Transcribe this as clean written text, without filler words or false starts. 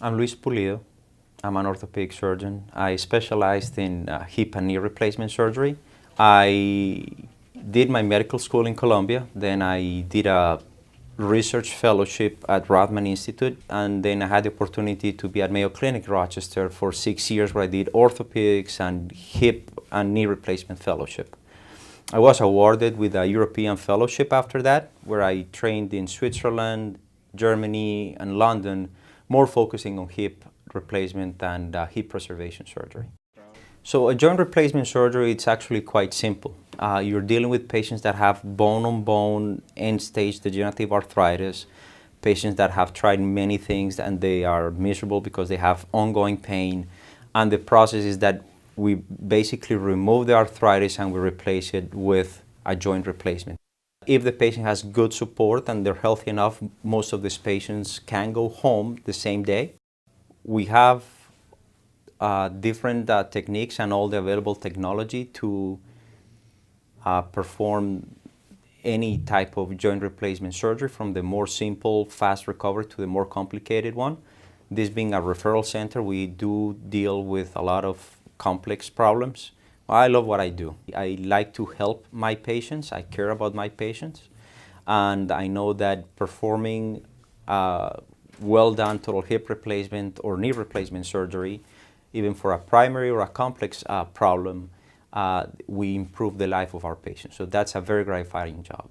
I'm Luis Pulido. I'm an orthopedic surgeon. I specialized in hip and knee replacement surgery. I did my medical school in Colombia, then I did a research fellowship at Rodman Institute, and then I had the opportunity to be at Mayo Clinic Rochester for 6 years where I did orthopedics and hip and knee replacement fellowship. I was awarded with a European fellowship after that, where I trained in Switzerland, Germany, and London, more focusing on hip replacement and hip preservation surgery. So a joint replacement surgery, it's actually quite simple. You're dealing with patients that have bone-on-bone end-stage degenerative arthritis, patients that have tried many things and they are miserable because they have ongoing pain. And the process is that we basically remove the arthritis and we replace it with a joint replacement. If the patient has good support and they're healthy enough, most of these patients can go home the same day. We have different techniques and all the available technology to perform any type of joint replacement surgery, from the more simple, fast recovery to the more complicated one. This being a referral center, we do deal with a lot of complex problems. I love what I do. I like to help my patients. I care about my patients. And I know that performing well done total hip replacement or knee replacement surgery, even for a primary or a complex problem, we improve the life of our patients. So that's a very gratifying job.